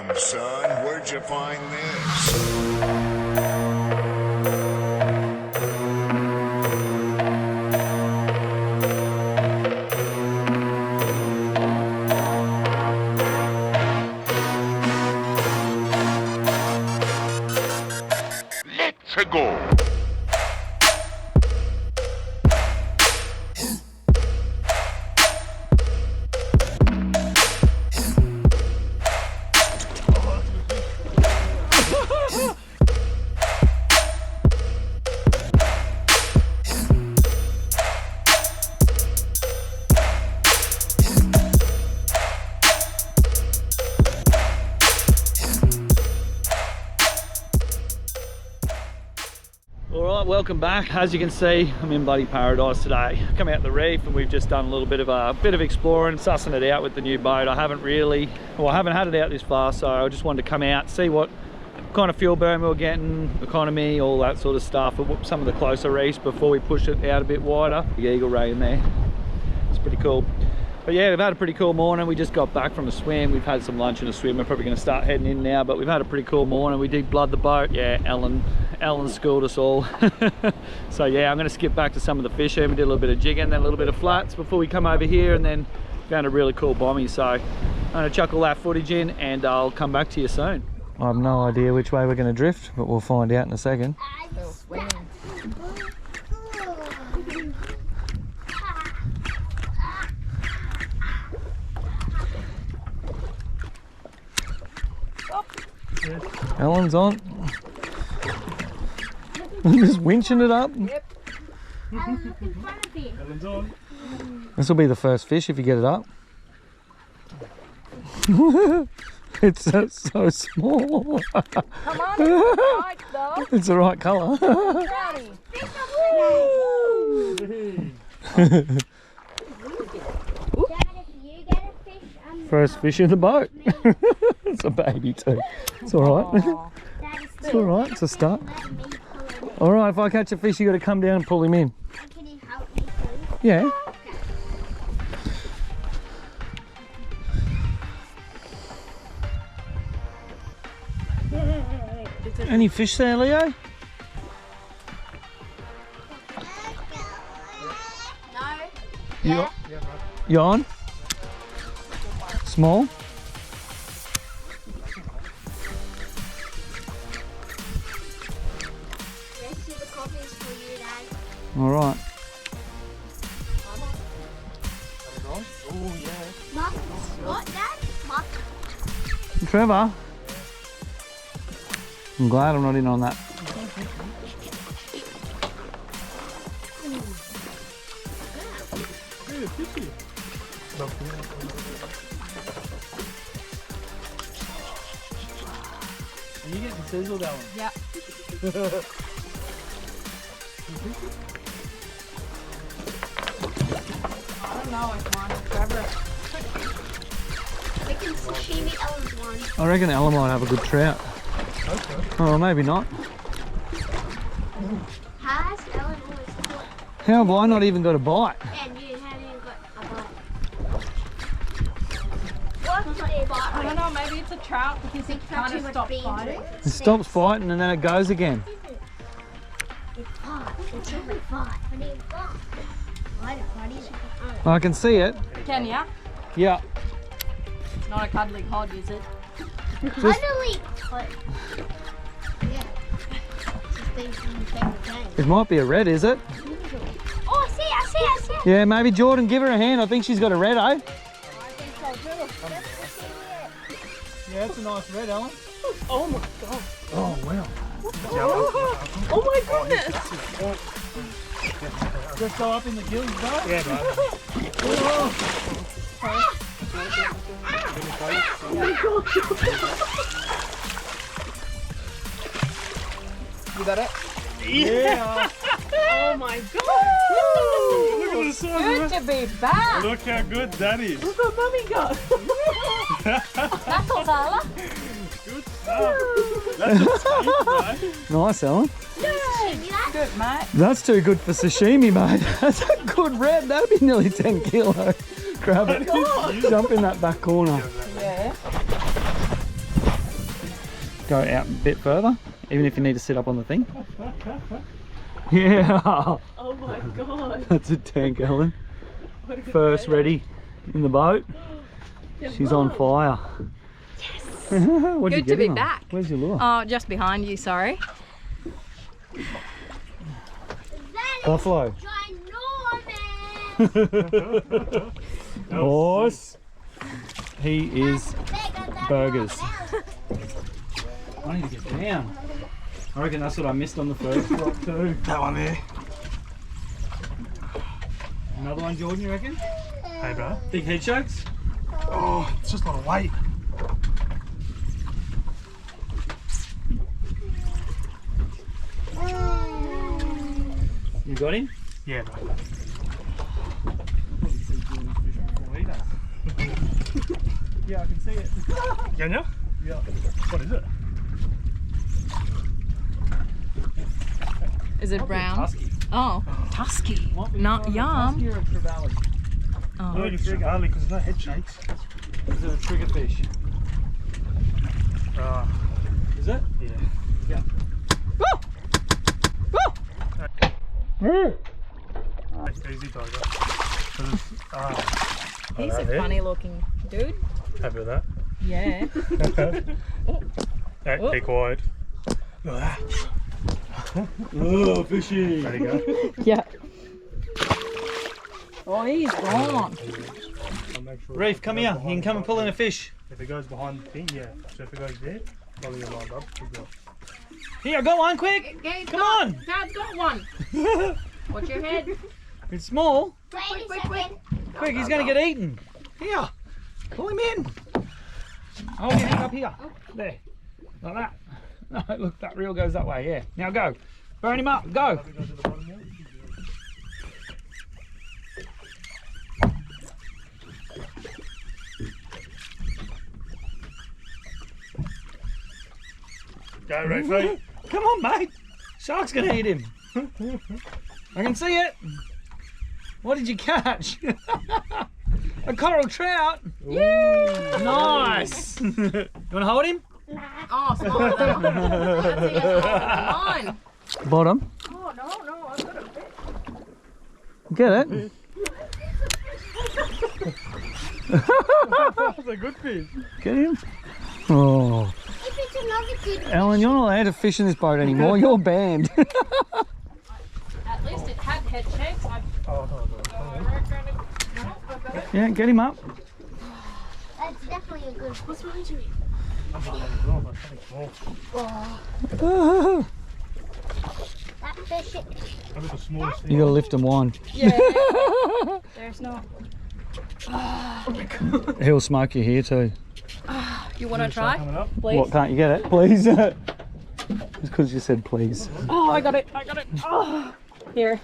Damn, son, where'd you find this? Let's go. Welcome back. As you can see, I'm in bloody paradise today. Come out the reef and we've just done a little bit of exploring, sussing it out with the new boat. I haven't had it out this far, so I just wanted to come out, see what kind of fuel burn we were getting, economy, all that sort of stuff, some of the closer reefs before we push it out a bit wider. The eagle ray in there, it's pretty cool. But yeah, we've had a pretty cool morning. We just got back from a swim. We've had some lunch and a swim. We're probably going to start heading in now, but we've had a pretty cool morning. We did blood the boat. Yeah, Ellen schooled us all. So yeah, I'm going to skip back to some of the fishing. We did a little bit of jigging, then a little bit of flats before we come over here, and then found a really cool bommy. So I'm going to chuck all that footage in and I'll come back to you soon. I have no idea which way we're going to drift, but we'll find out in a second. Ellen's on. Just winching it up. Yep. Ellen, look in front of you. Ellen's on. This will be the first fish if you get it up. It's so small. Come on, it's right though. It's the right colour. First fish in the boat. It's a baby too. It's alright. It's alright, it's a start. Alright, if I catch a fish you got to come down and pull him in. Can you help me please? Yeah. Any fish there, Leo? No. You on? Small? Rest of the coffee's for you, Dad. All right. Oh yeah. What, Dad? Muck. Trevor? I'm glad I'm not in on that. Are you getting sizzled, Ellen? Yeah. I don't know if mine is Trevor. We can sashimi Ellen's one. I reckon Ellen might have a good trout. Okay. Oh, maybe not. Has Ellen always caught? How have I not even got a bite? And you haven't even got a bite. What's not a bite? I don't know, maybe it's a trout because it kind of stopped fighting. It stops fighting and then it goes again. It's fight. It's only fight. I need fight. I can see it. Can ya? Yeah. It's not a cuddly cod, is it? Cuddly cod. Yeah. It might be a red, is it? Oh, I see it. Yeah, maybe Jordan, give her a hand. I think she's got a red, eh? I think so too. Yeah, it's a nice red, Ellen. Oh my god. Oh, wow. Oh my goodness. Just go up in the gills, bro. Yeah, You got it? Yeah. Oh my god. Look at the size. Good to be back. Look how good that is. Look what mummy got. That's all, Carla. Good stuff. That's a steak, mate. Nice, Ellen. Good, mate. That's too good for sashimi, mate. That's a good red. That'd be nearly 10 kilos. Grab it. Jump in that back corner. Yeah. go out a bit further, even if you need to sit up on the thing. Yeah. Oh my god. That's a tank, Ellen. First ready in the boat. She's on fire. Yes. What'd you Good get to be him on? back. Where's your lure? Oh, just behind you, sorry. Buffalo. Ginormous. Horse. He is burgers. I need to get down. I reckon that's what I missed on the first drop too. That one there. Another one, Jordan, you reckon? Hey, bro. Big head shakes? Oh, it's just a lot of weight. You got him? Yeah, bro. Yeah, I can see it. Can you? Yeah. What is it? Is it brown? Husky. Oh, tusky. Not yum. Husky or a trevally? I Oh. think it's early because there's no head shakes. Is it a triggerfish? Is it? Yeah. Yeah. That's easy, Tiger. He's a funny looking dude. Happy with that? Yeah. Hey, be quiet. Look at that. Oh, fishy. There you go. Yeah. Oh, he's gone. I'll make sure Reef, come here. You can come and pull in a fish. If it goes behind the thing, yeah. So if it goes there, probably you're lined up. Good girl. Here, go on, quick. Come on. Dad's got one. Watch your head. It's small. Wait a second. Quick, he's going to get eaten. Here. Pull him in. Hold your hand up here. There. Like that. No, look, that reel goes that way. Yeah. Now go. Burn him up. Go. If it goes to the bottom there, go, Reefy. Come on, mate. Shark's going to eat him. I can see it. What did you catch? A coral trout. Yeah. Nice. You want to hold him? Oh, smaller than that's even smaller than mine. Bottom. Oh, no, I've got a bit. Get it? That's a good fish. Get him. Oh. If it's another good Alan, you're not allowed to fish in this boat anymore. You're banned. At least it had head shakes. Yeah, get him up. that's definitely a good. What's wrong with you? That fish. That was the smallest thing. You gotta lift him one. Yeah. There's no. He'll smoke you here too. You want to try? Coming up. Please. What, can't you get it? Please. It's because you said please. Oh, I got it. Oh. Here.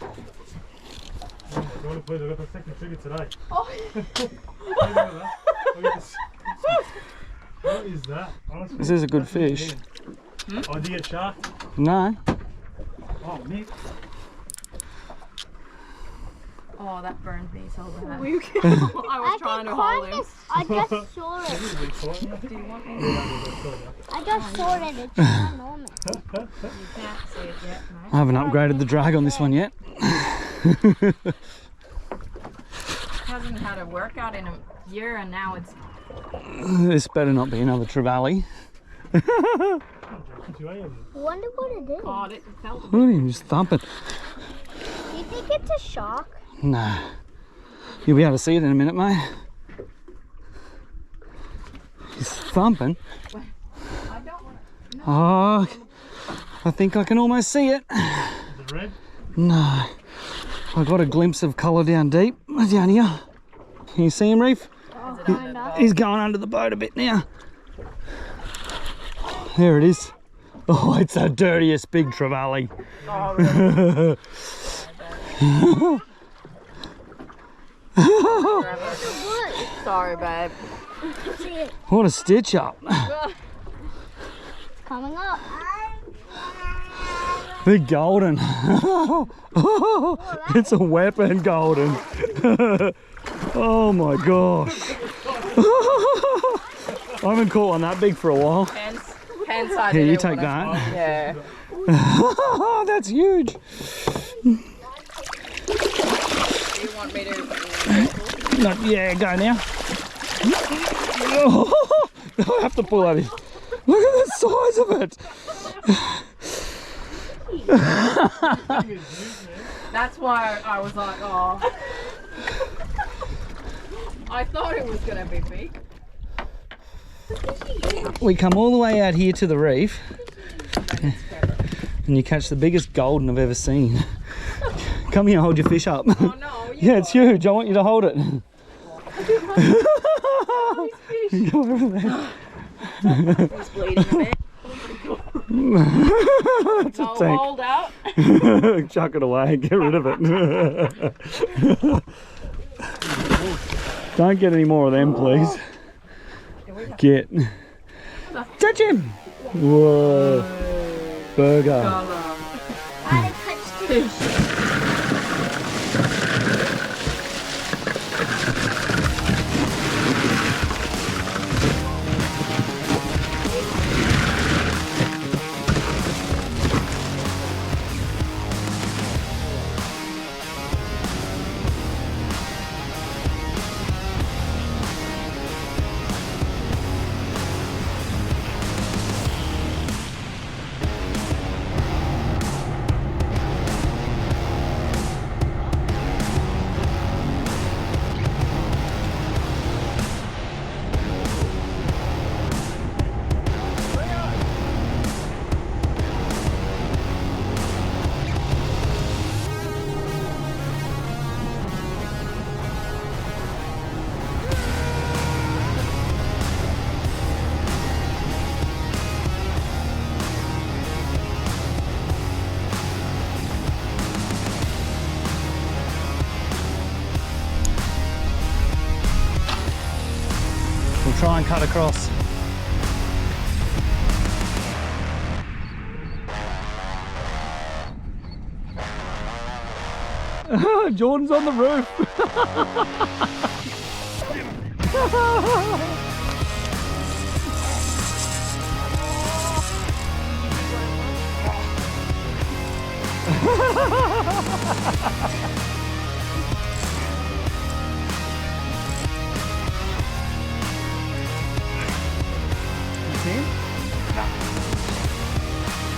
You want to please? I got the second trigger today. Oh. Look at that. Look at this. What is that? Honestly, This is a good fish. Oh, did you get shark? No. Oh, Nick. Oh, that burned me so bad. I I was trying to hold him. I just saw it. Do you want me? I just saw it. It's enormous. You can't see it yet, I haven't upgraded the drag on this one yet. Hasn't had a workout in a year, and now it's. This better not be another trevally. Wonder what it is. Oh, it felt. Look at him just thumping. Do you think it's a shark? Nah. You'll be able to see it in a minute, mate. He's thumping. I don't want to. Oh, I think I can almost see it. Is it red? No. I got a glimpse of colour down deep, down here. Can you see him, Reef? Kinda. He's going under the boat a bit now. There it is. Oh, it's the dirtiest big trevally. Oh, really? Sorry, babe. See it What a stitch up. coming up. Big golden. It's a weapon golden. Oh my gosh. I haven't caught one that big for a while. Hence left-hand side. Here, they you don't take wanna- that. Yeah. Oh, that's huge. Do you want me to? No, yeah, go now. Oh, I have to pull that in. Look at the size of it. That's why I was like, oh. I thought it was gonna be big. We come all the way out here to the reef and you catch the biggest golden I've ever seen. Come here, hold your fish up. Oh no! Yeah, it's huge. I want you to hold it. Go over there. He's bleeding a bit. It's a No, tank. hold out. Chuck it away, get rid of it. Don't get any more of them, please. Get. Touch him! Whoa. Burger. I touched it. We'll try and cut across. Jordan's on the roof. You see him? No.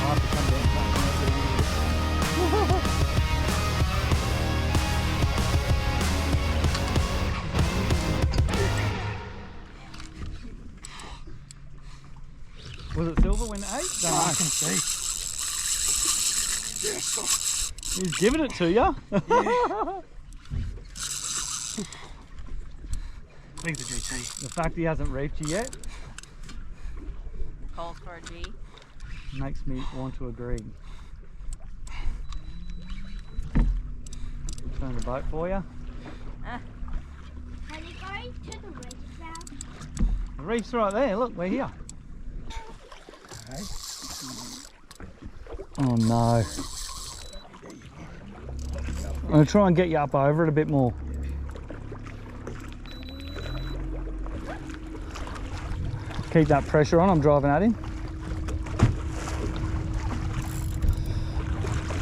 I'll have to come down. Was it silver when it ate? No, I can see. He's giving it to you. Leave the GT. The fact he hasn't reefed you yet Calls for a G. makes me want to agree. Turn the boat for you. Are you going to the reef now? The reef's right there. Look, we're here. Oh no. I'm going to try and get you up over it a bit more. Keep that pressure on, I'm driving at him.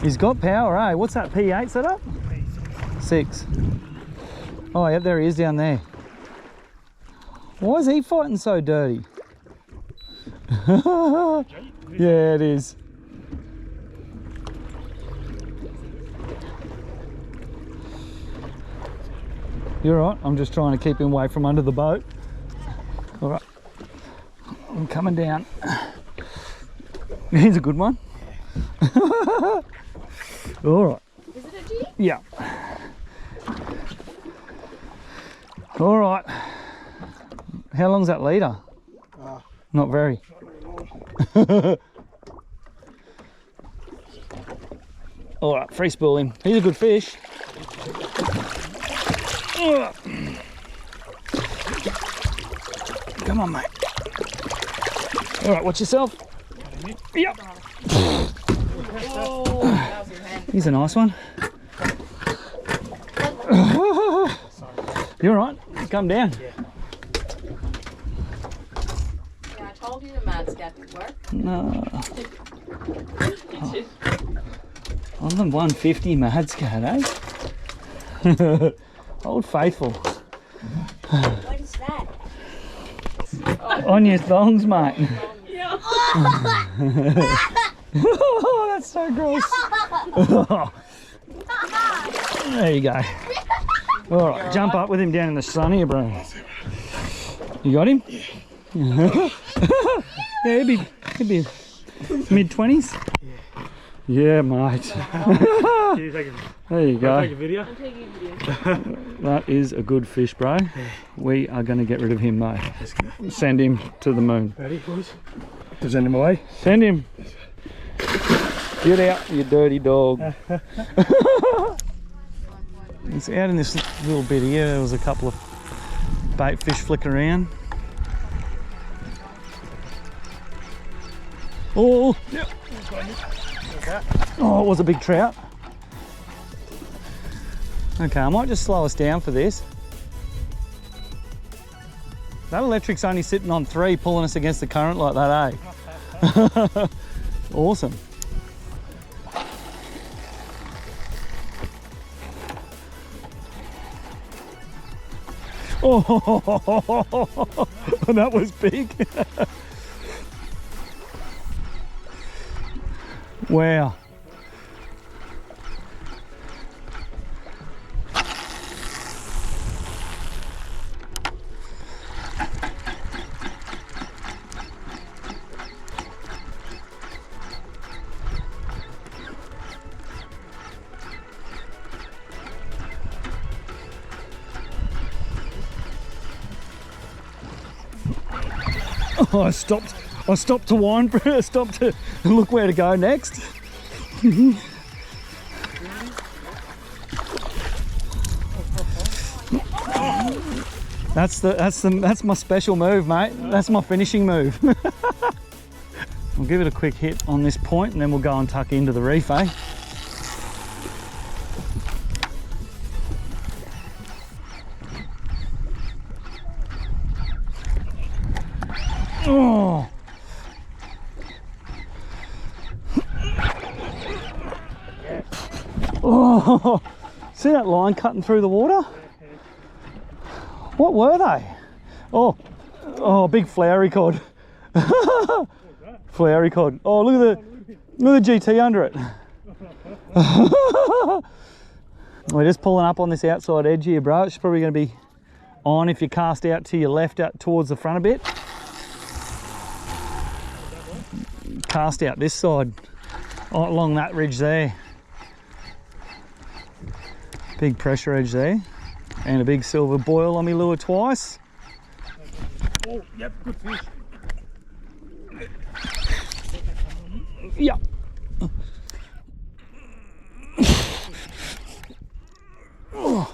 He's got power, eh? What's that, P8 setup? 6. Oh yeah, there he is down there. Why is he fighting so dirty? Yeah, it is. You're right, I'm just trying to keep him away from under the boat. All right, I'm coming down. He's a good one. All right. Is it a G? Yeah. All right. How long's that leader? Not very. All right, free spool him. He's a good fish. Come on, mate. All right, watch yourself. Yep. Oh, that was your hand. He's a nice one. You all right? Come down. Yeah, I told you the mad get to work. No. On the 150 Mads cat, eh? Old Faithful. What is that? On your thongs, mate. Oh, that's so gross. There you go. All right, jump up with him down in the sun here, bro. You got him? Yeah, he'd be mid-20s. Yeah, mate. There you go. Take a video. That is a good fish, bro. We are going to get rid of him, mate. Send him to the moon. Ready, boys? Send him away. Send him. Get out, you dirty dog. It's out in this little bit here. There was a couple of bait fish flicking around. Oh, yep. Oh, it was a big trout. Okay, I might just slow us down for this. That electric's only sitting on 3, pulling us against the current like that, eh? Awesome. Oh, that was big. Wow. Oh, I stopped to wind for it. I stopped to look where to go next. That's my special move, mate. That's my finishing move. We'll give it a quick hit on this point and then we'll go and tuck into the reef, eh? Oh. Oh, see that line cutting through the water? What were they? Oh, big flowery cod. Flowery cod. Oh, look at the GT under it. We're just pulling up on this outside edge here, bro. It's probably going to be on if you cast out to your left, out towards the front a bit. Cast out this side, along that ridge there. Big pressure edge there, and a big silver boil on me lure twice. Oh, yep, good fish. Yep. Oh.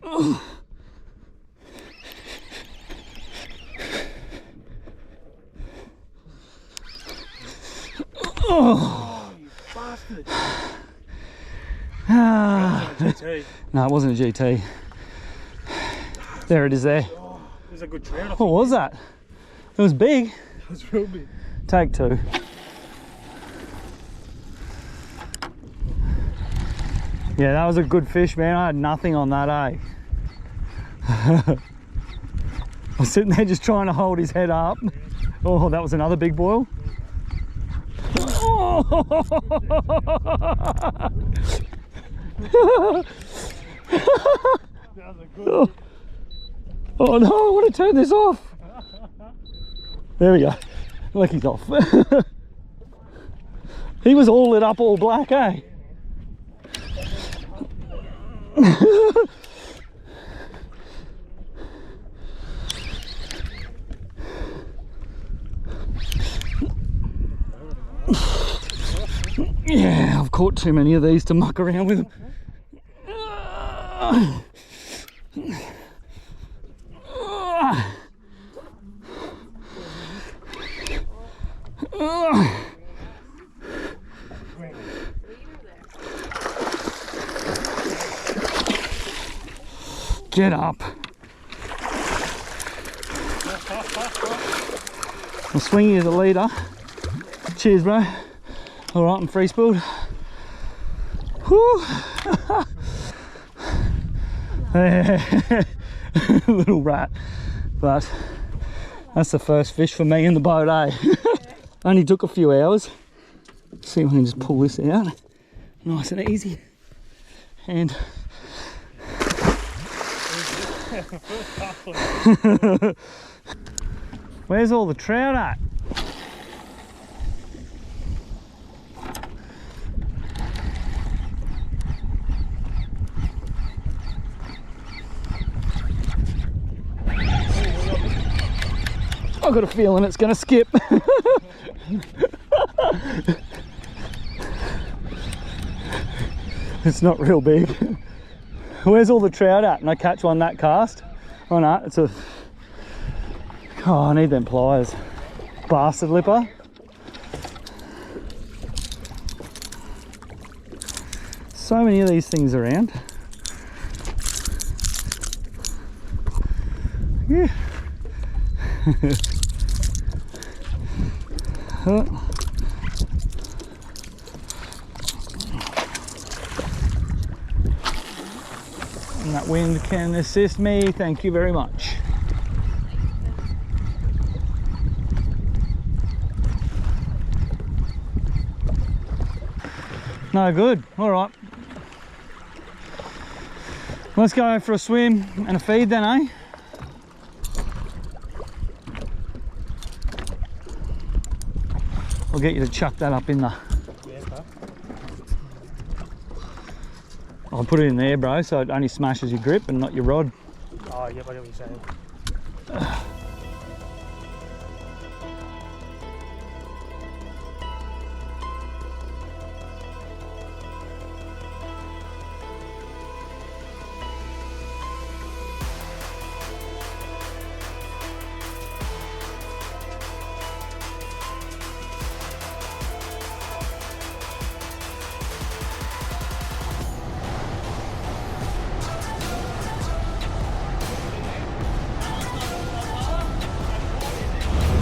Oh. Oh, you bastard. GT. No, it wasn't a GT. There it is there. Oh, it was a good trout. What was that? It was big. It was real big. Take 2. Yeah, that was a good fish, man. I had nothing on that, eh? I was sitting there just trying to hold his head up. Oh, that was another big boil. Oh, oh no, I want to turn this off. There we go. Look, he's off. He was all lit up, all black, eh? Yeah, I've caught too many of these to muck around with them. Get up. I'll swing you as a leader. Cheers, bro. All right, I'm free spooled. Whew. Little rat, but that's the first fish for me in the boat, eh? Only took a few hours. See if I can just pull this out. Nice and easy. And where's all the trout at? I've got a feeling it's going to skip. It's not real big. Where's all the trout at? And I catch one that cast? Oh no, it's a... Oh, I need them pliers. Bastard lipper. So many of these things around. Yeah. Oh. And that wind can assist me, thank you very much. No good, all right. Let's go for a swim and a feed then, eh? I'll get you to chuck that up in the... I'll put it in there, bro, so it only smashes your grip and not your rod. Oh, yep, I get what you're saying.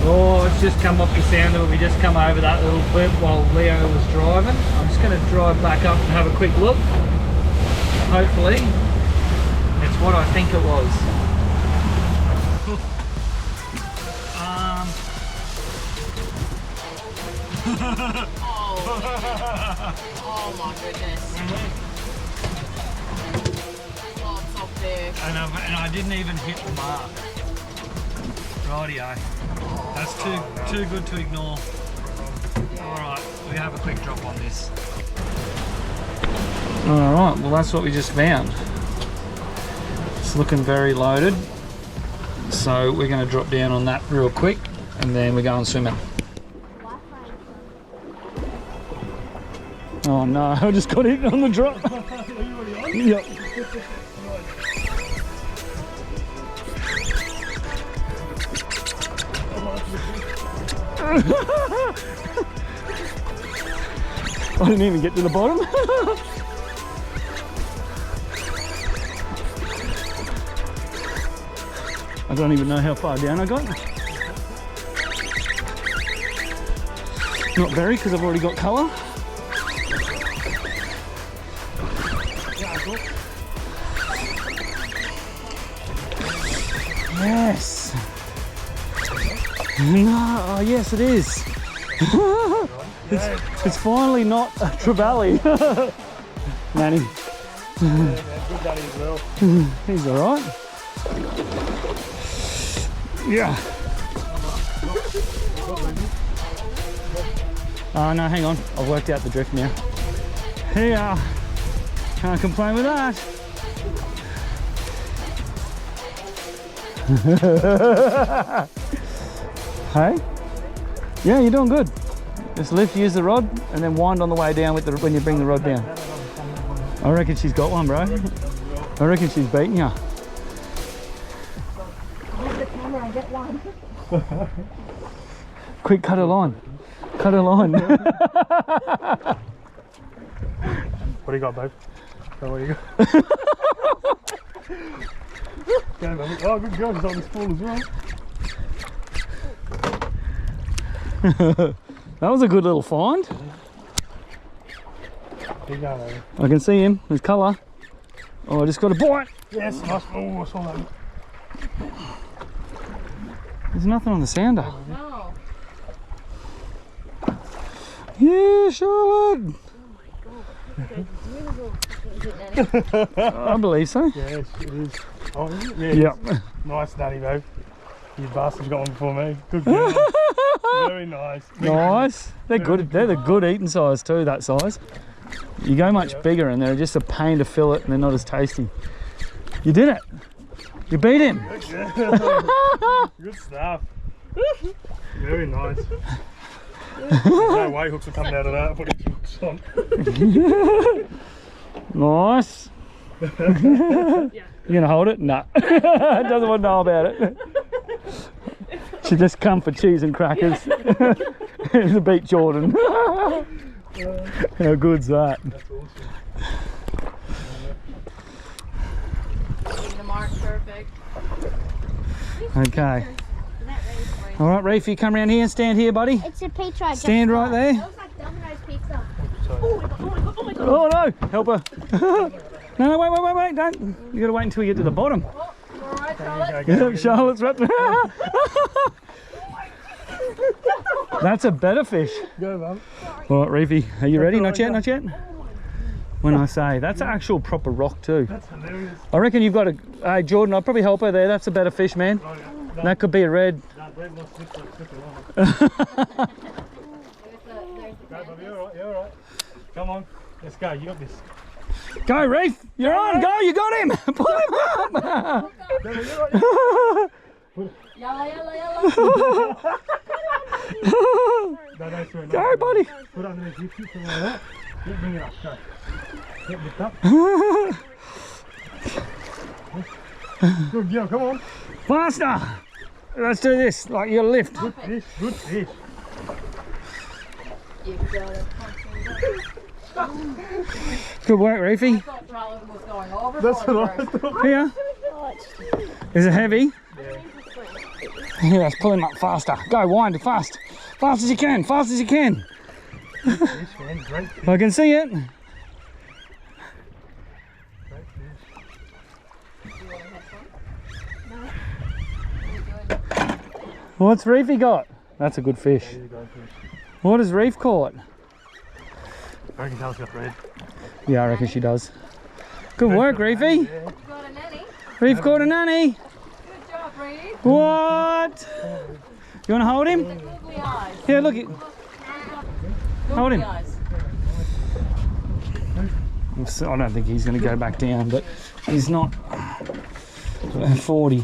Oh, it's just come off the sound of it. We just come over that little bit while Leo was driving. I'm just going to drive back up and have a quick look. Hopefully, it's what I think it was. Oh my goodness. Oh, it's so big. And I didn't even hit the mark. Rightio. That's too good to ignore. Alright, we have a quick drop on this. Alright, well that's what we just found. It's looking very loaded. So we're going to drop down on that real quick and then we're going swimming. Oh no, I just got hit on the drop. Yep. I didn't even get to the bottom. I don't even know how far down I got. Not very, because I've already got colour. Yes. No, oh yes it is. It's finally not a trevally. Manny. Yeah, good daddy as well. He's alright. Yeah. Oh no, hang on. I've worked out the drift now. Yeah. Can't complain with that. Hey? Yeah, you're doing good. Just lift, use the rod, and then wind on the way down with the, when you bring the rod down. I reckon she's got one, bro. I reckon she's beating you. Use the camera and get one. Quick, cut a line. Cut a line. What do you got, babe? So what do you got? Go, man. Oh, good girl. She's on this pool as well. That was a good little find. Keep going, over. I can see him, his colour. Oh, I just got a bite. Yes, nice. Oh, I saw that. There's nothing on the sounder. No. Yeah, Charlotte. I believe so. Yes, it is. Oh, is it? Yeah. Yep. Nice, Daddy, though. You bastard's got one before me. Good girl. Very nice. Nice. They're good. They're the good eating size too. That size. You go much bigger, and they're just a pain to fill it, and they're not as tasty. You did it. You beat him. Good stuff. Very nice. No way hooks are coming out of that. Put his hooks on. Nice. You gonna hold it? Nah. Doesn't want to know about it. She just come for cheese and crackers to beat Jordan. How good's that? That's awesome. The mark perfect. Okay. All right, Reef, you come around here and stand here, buddy. It's a pizza. Stand right there. It looks like Domino's pizza. Oh no, help her. No, wait, don't. You gotta wait until you get to the bottom. Oh, you all right, Charlotte? Yeah, Charlotte's wrapped. That's a better fish. Go, Mum. All right, Reefy, are you ready? all Not right, yet, go. not yet. When I say that's an actual proper rock too. That's hilarious. I reckon you've got a. Hey, Jordan, I'll probably help her there. That's a better fish, man. Oh, yeah. That could be a red. That red one slipped on. There's Go, Bubby. You're all right. You're all right. Come on. Let's go. You got this. Go, Reef. You're on. Go. You got him. Pull him up. Go, you're right. Yalla. No, sorry, Go, buddy. Put it underneath you. Keep something like that. Yep, bring it up. Go. Yep, lift up. Good girl. Come on. Faster. Let's do this. Like you lift. Good fish. Good fish. You got it. Good work, Reefy. I thought Charlotte was going over. That's what I thought. Here. Is it heavy? Here, let's pull him up faster. Go, wind it fast. Fast as you can. Fast as you can. Fish, man. Great fish. I can see it. Great fish. What's Reefy got? That's a good fish. There you go, fish. What has Reef caught? I reckon Tal's got red. Yeah, I reckon she does. Good work, Reefy. Yeah. You got a nanny. Reef caught a nanny. Good job, Reef. What? You want to hold him? The googly eyes. Here, look. Hold Googly him. eyes. I don't think he's going to go back down, but he's not 40.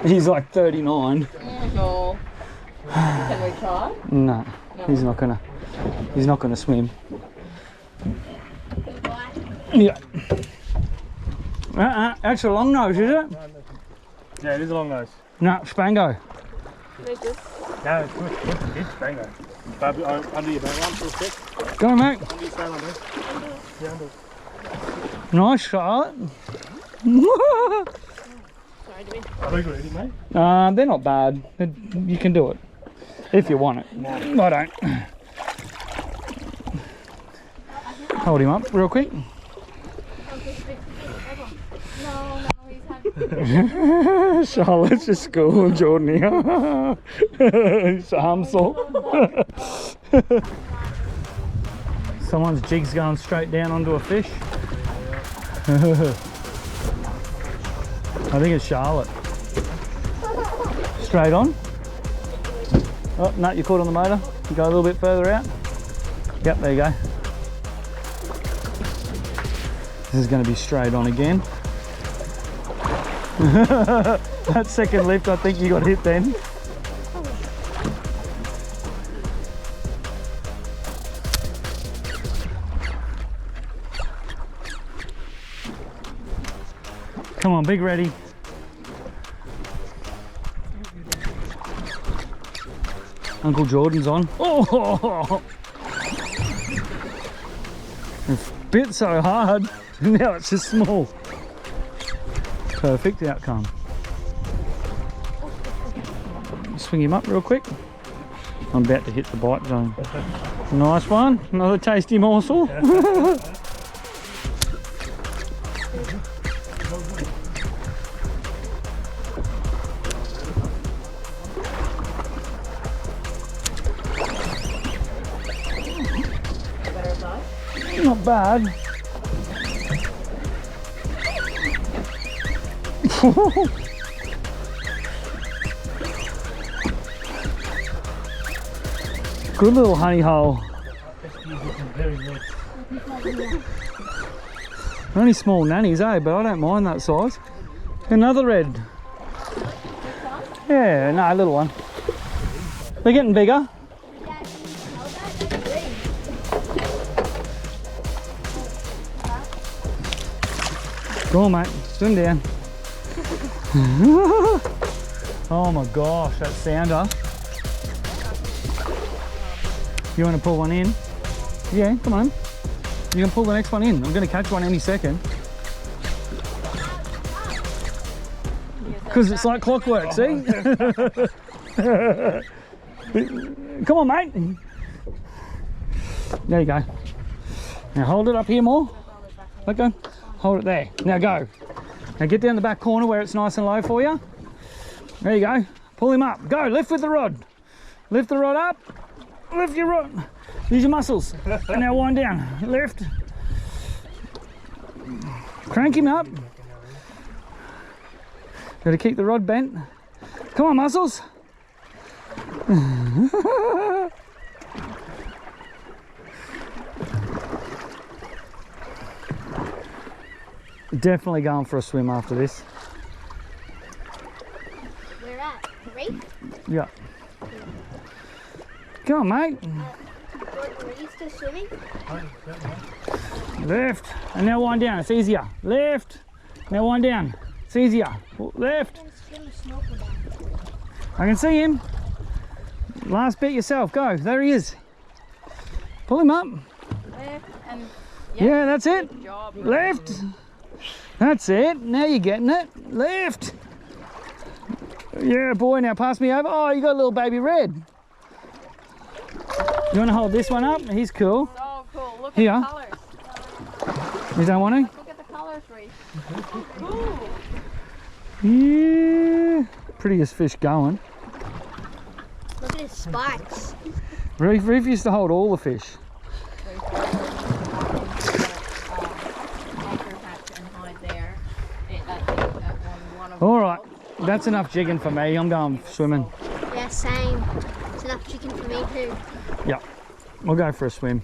He's like 39. No. Can we try? No, he's not gonna swim. Yeah. Extra long nose, is it? Yeah, it is a long nose. No, Spango. No, it's good. It's Spango. Bubby, under your belly, for a sec. Go on, mate. Under your sail, under. Yeah, under. Nice, Charlotte. Are they good, mate? They're not bad. You can do it if you want it. I don't. Hold him up real quick. No, he's had. Charlotte's just schooling Jordan here. His arm sore. Someone's jig's going straight down onto a fish. I think it's Charlotte. Straight on. Oh, no, you're caught on the motor. You go a little bit further out. Yep, there you go. This is going to be straight on again. That second lift, I think you got hit then. Come on, big ready. Uncle Jordan's on. Oh! It's bit so hard. Now it's just small. Perfect outcome. Swing him up real quick. I'm about to hit the bite zone. Nice one. Another tasty morsel. Not bad. Good little honey hole. Only small nannies, eh? But I don't mind that size. Another red. Yeah, no, a little one. They're getting bigger. Go on, mate. Swim down. Oh my gosh, that sounder. You want to pull one in? Yeah, come on. You can pull the next one in. I'm going to catch one any second. Because it's like clockwork, see? Come on, mate. There you go. Now hold it up here more. Let go. Hold it there. Now go. Now get down the back corner where it's nice and low for you. There you go. Pull him up. Go. Lift with the rod. Lift the rod up. Lift your rod. Use your muscles. And now wind down. Lift. Crank him up. Got to keep the rod bent. Come on, muscles. Definitely going for a swim after this. Where at? Reef? Yeah. Come on, mate. Are you still swimming? Lift. And now wind down. It's easier. Lift. Now wind down. It's easier. Lift. I can see him. Last bit yourself. Go. There he is. Pull him up. Lift and Yeah, that's it. good job. Lift. That's it. Now you're getting it. Lift. Yeah, boy. Now pass me over. Oh, you got a little baby red. You want to hold this one up? He's cool. So cool. Look Here. at the colours. You don't want to? Look at the colours, Reef. Yeah. Prettiest fish going. Look at his spikes. Reef used to hold all the fish. All right, that's enough jigging for me. I'm going swimming. Yeah, same. It's enough chicken for me too. Yeah, we'll go for a swim.